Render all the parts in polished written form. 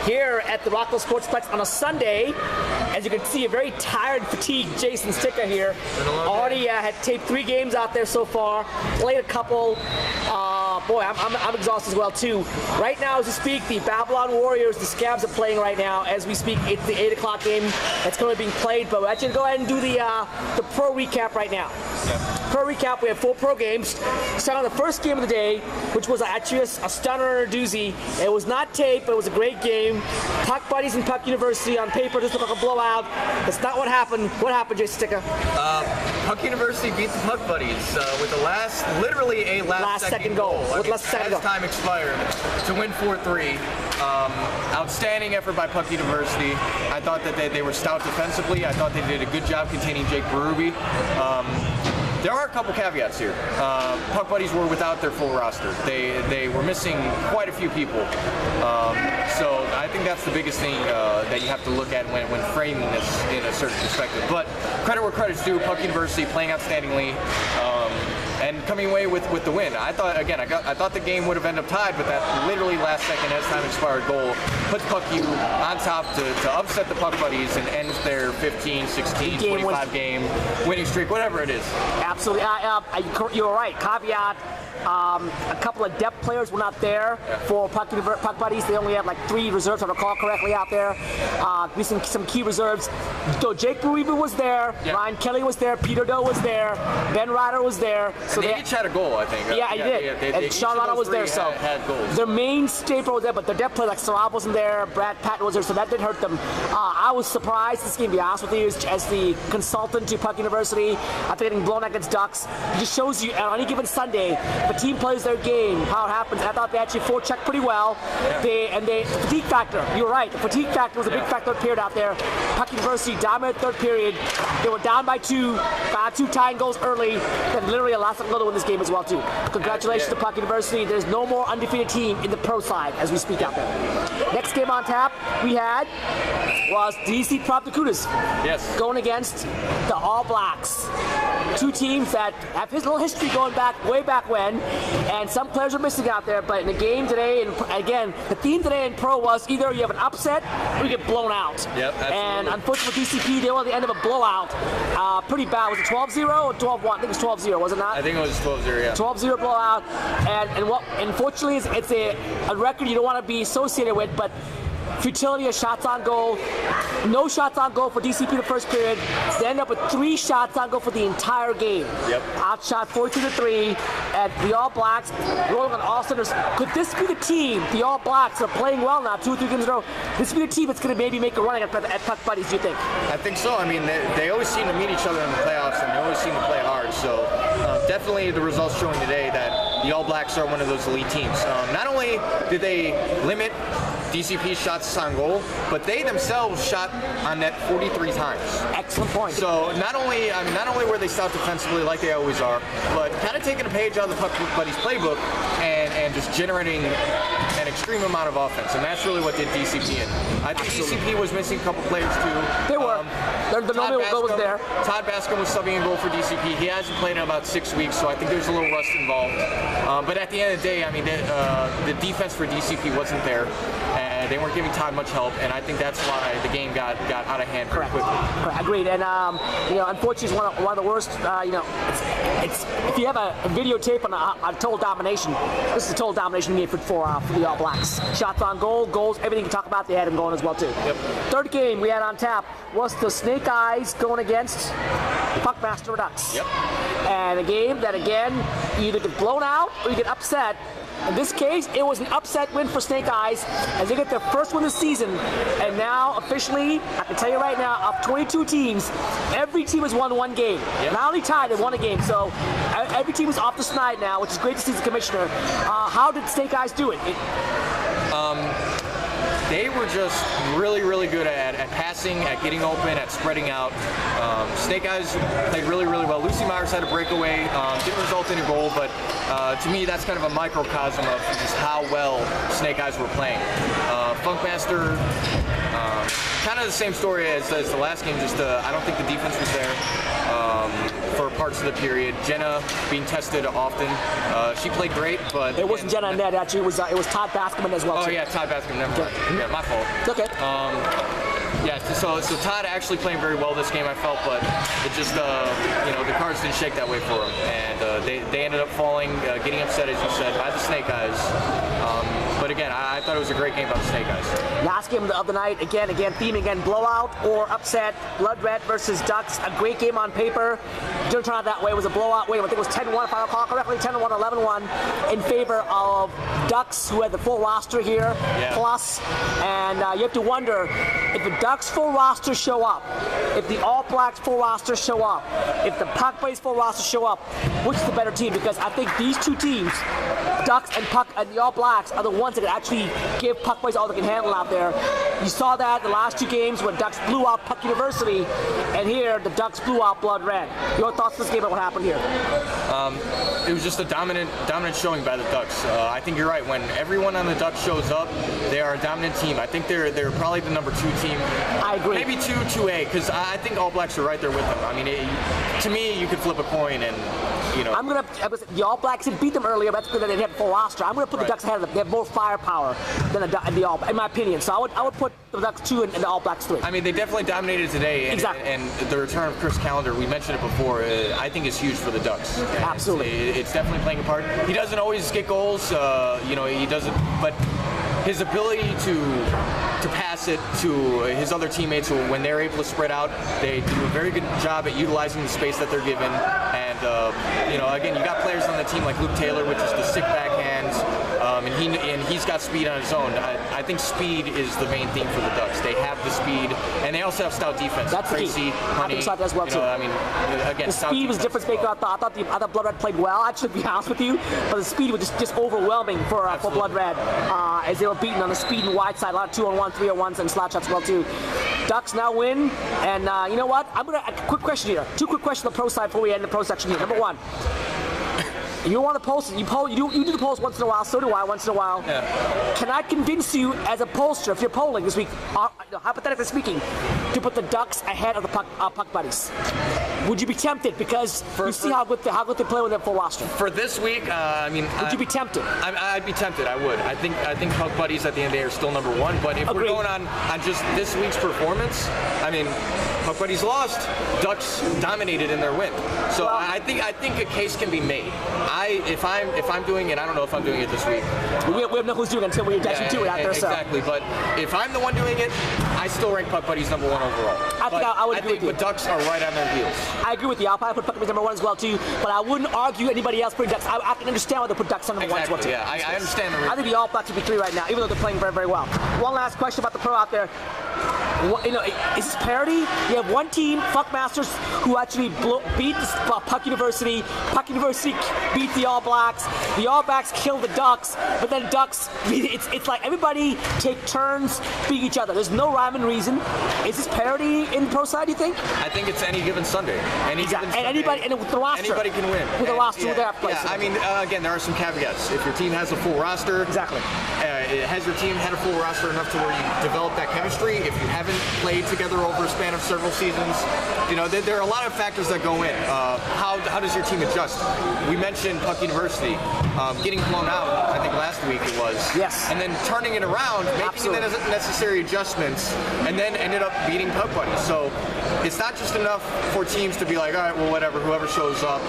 here at the Rockville Sportsplex on a Sunday. As you can see, a very tired, fatigued Jason Sticka here. Already had taped 3 games out there so far, played a couple. Boy, I'm exhausted as well too. Right now, as we speak, the Babylon Warriors, the Scabs, are playing right now. As we speak, it's the 8 o'clock game that's going to be being played. But we're actually going to go ahead and do the pro recap right now. Yeah. Pro recap, we have 4 pro games. Starting on the first game of the day, which was actually a stunner and a doozy. It was not taped, but it was a great game. Puck Buddies and Puck University on paper just looked like a blowout. That's not what happened. What happened, Jason Sticka? Puck University beat the Puck Buddies with the literally a last second goal. With last second goal. Time expired to win 4-3. Outstanding effort by Puck University. I thought that they were stout defensively. I thought they did a good job containing Jake Berube. There are a couple caveats here. Puck Buddies were without their full roster. They were missing quite a few people. So I think that's the biggest thing that you have to look at when framing this in a certain perspective. But credit where credit's due. Puck University playing outstandingly. And coming away with the win. I thought the game would have ended up tied, but that literally last second as time expired goal puts Puck U on top to upset the Puck Buddies and ends their 15, 16, 25 game winning streak, whatever it is. Absolutely. You were right. Caveat. A couple of depth players were not there for Puck Buddies. They only had like 3 reserves, if I recall correctly, out there. Some key reserves. So Jake Berube was there. Yeah. Ryan Kelly was there. Peter Doe was there. Ben Ryder was there. So they each had a goal, I think. Yeah, he did. And Sean Rado was there. So had goals. Their main staple was there, but their depth players like Sarab wasn't there. Brad Patton was there, so that did hurt them. I was surprised this game, to be honest with you, as the consultant to Puck University after getting blown out against Ducks. It just shows you on any given Sunday, the team plays their game, how it happens. I thought they actually forechecked pretty well. Yeah. The fatigue factor, you're right, the fatigue factor was a big factor period out there. Puck University dominated third period. They were down by 2, got 2 tying goals early, then literally a last second goal to win this game as well too. Congratulations to Puck University. There's no more undefeated team in the pro side as we speak out there. Next game on tap we had was DC Prop Dakotas going against the All Blacks. 2 teams that have a little history going back, way back when, and some players are missing out there, but in the game today, and again, the theme today in pro was either you have an upset or you get blown out. Yep, absolutely. And unfortunately for DCP, they were at the end of a blowout. Pretty bad. Was it 12-0 or 12-1? I think it was 12-0, was it not? I think it was 12-0, yeah. 12-0 blowout, and what, unfortunately, it's a record you don't want to be associated with, but futility of shots on goal. No shots on goal for DCP the first period. They end up with 3 shots on goal for the entire game. Yep. Outshot 42-3 at the All Blacks, rolling on all centers. Could this be the team, the All Blacks are playing well now, 2 or 3 games in a row? This be the team that's going to maybe make a run at Puck Buddies, do you think? I think so. I mean, they always seem to meet each other in the playoffs, and they always seem to play hard. So definitely the results showing today that the All Blacks are one of those elite teams. Not only did they limit DCP shots on goal, but they themselves shot on net 43 times. Excellent point. So not only were they stout defensively like they always are, but kind of taking a page out of the Puck Buddies playbook and just generating an extreme amount of offense, and that's really what did DCP in. I think DCP was missing a couple players too. They were. The normal goal was there. Todd Bascom was subbing in goal for DCP. He hasn't played in about 6 weeks, so I think there's a little rust involved. But at the end of the day, I mean, the defense for DCP wasn't there. They weren't giving Todd much help, and I think that's why the game got out of hand pretty quickly. Correct. Agreed. And unfortunately, it's one of the worst. It's if you have a videotape on total domination, this is a total domination game for the All Blacks. Shots on goal, goals, everything you talk about, they had them going as well too. Yep. Third game we had on tap was the Snake Eyes going against Puckmaster Ducks. Yep. And a game that again, you either get blown out or you get upset. In this case, it was an upset win for Snake Eyes as they get their first win of the season. And now, officially, I can tell you right now, of 22 teams, every team has won 1 game. Yep. Not only tied, they won a game. So every team is off the snide now, which is great to see as a commissioner. How did Snake Eyes do it? They were just really, really good at passing, at getting open, at spreading out. Snake Eyes played really, really well. Lucy Myers had a breakaway, didn't result in a goal, but to me that's kind of a microcosm of just how well Snake Eyes were playing. Funkmaster, kind of the same story as the last game, just I don't think the defense was there for parts of the period. Jenna being tested often. She played great, but... It wasn't Jenna and Ned, actually. It was Todd Baskerman as well, Oh, too. yeah, Todd Baskerman. Never mind. Yeah, my fault. It's okay. Yeah, so Todd actually playing very well this game, I felt, but it just, the cards didn't shake that way for him. And they ended up falling, getting upset, as you said, by the Snake Eyes. But again, I thought it was a great game by the Snake Eyes. Last game of the night, again, theme again, blowout or upset. Blood Red versus Ducks. A great game on paper. Didn't turn out that way. It was a blowout. I think it was 10-1, if I recall correctly, 10-1, 11-1 in favor of Ducks, who had the full roster here, plus. And you have to wonder, if the Ducks full roster show up, if the All Blacks full roster show up, if the Puck Buddies full roster show up, which is the better team? Because I think these two teams, Ducks and Puck and the All Blacks, are the ones that can actually give Puck Buddies all they can handle out there. You saw that the last two games when Ducks blew out Puck University, and here the Ducks blew out Blood Red. Your thoughts on this game about what happened here? It was just a dominant showing by the Ducks. I think you're right. When everyone on the Ducks shows up, they are a dominant team. I think they're probably the number 2 team. I agree. Maybe 2A, because I think All Blacks are right there with them. I mean, to me, you could flip a coin and, the All Blacks had beat them earlier, but that's because they didn't have a full roster. I'm going to put the Ducks ahead of them. They have more firepower than the All, in my opinion. So I would put the Ducks 2 and the All Blacks 3. I mean, they definitely dominated today. And, exactly. And the return of Chris Callender, we mentioned it before, I think is huge for the Ducks. Absolutely. It's definitely playing a part. He doesn't always get goals, he doesn't, but his ability to pass it to his other teammates when they're able to spread out, they do a very good job at utilizing the space that they're given. And, again, you got players on the team like Luke Taylor, which is the sick backhand, and he's got speed on his own. I think speed is the main thing for the Ducks. They have the speed, and they also have stout defense. That's Tracy, the key. I think so as well, too. Again, the speed was difference maker. I thought Blood Red played well, actually, to be honest with you, but the speed was just overwhelming for Blood Red as they were beaten on the speed and wide side. A lot of 2-on-1, 3-on-1s, and slot shots well, too. Ducks now win, and you know what? A quick question here. 2 quick questions on the pro side before we end the pro section here. Number 1. You want to post? You do the polls once in a while. So do I once in a while. Yeah. Can I convince you, as a pollster, if you're polling this week, hypothetically speaking, to put the Ducks ahead of the Puck Buddies? Would you be tempted? Because you see how good they play with their full roster. For this week, would you be tempted? I'd be tempted. I would. I think Puck Buddies at the end of the day are still number 1. But if we're going on just this week's performance, Puck Buddies lost. Ducks dominated in their win. So I think a case can be made. If I'm doing it, I don't know if I'm doing it this week. We have no who's doing it until we actually do it out there. Exactly. So. But if I'm the one doing it, I still rank Puck Buddies number 1 overall. I would agree with you. The Ducks are right on their heels. I agree with you. I'll probably put Puck Buddies number 1 as well too. But I wouldn't argue anybody else putting Ducks. I can understand why they put Ducks on number 1 as well too. Yeah, I understand. I think the All Blacks would be 3 right now, even though they're playing very, very well. One last question about the pro out there. Is this parity? You have one team, Funkmasters, who actually beat Puck University. Puck University beat the All Blacks. The All Blacks killed the Ducks, but then Ducks, it's like everybody take turns beating each other. There's no rhyme and reason. Is this parity in the pro side, do you think? I think it's any given Sunday. Anybody, and with the roster. Anybody can win. With the roster, with their place. Yeah, again, there are some caveats. If your team has a full roster. Exactly. Has your team had a full roster enough to where you develop that chemistry? If you haven't played together over a span of several seasons, there are a lot of factors that go in. How does your team adjust? We mentioned Puck University getting blown out, I think last week it was. Yes. And then turning it around, making the necessary adjustments, and then ended up beating Puck Buddies. So it's not just enough for teams to be like, all right, well, whatever, whoever shows up,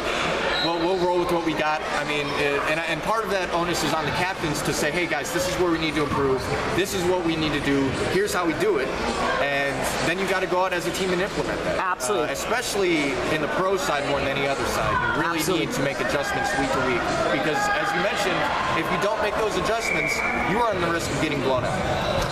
we'll roll with what we got. And part of that onus is on the captains to say, hey guys, this is where we need to improve. This is what we need to do. Here's how we do it. And then you got to go out as a team and implement that. Absolutely. Especially in the pro side more than any other side. You really need to make adjustments week to week. Because as you mentioned, if you don't make those adjustments, you are on the risk of getting blown out.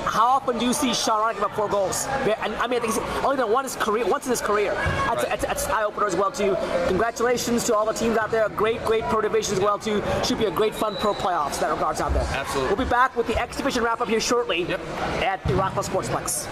How often do you see Sean Ryan give up 4 goals? I think he's only done once in his career. That's eye-opener as well, too. Congratulations to all the teams out there. Great pro division as well, too. Should be a great fun pro playoffs in that regards out there. Absolutely. We'll be back with the X Division wrap-up here shortly at the Rockville Sportsplex.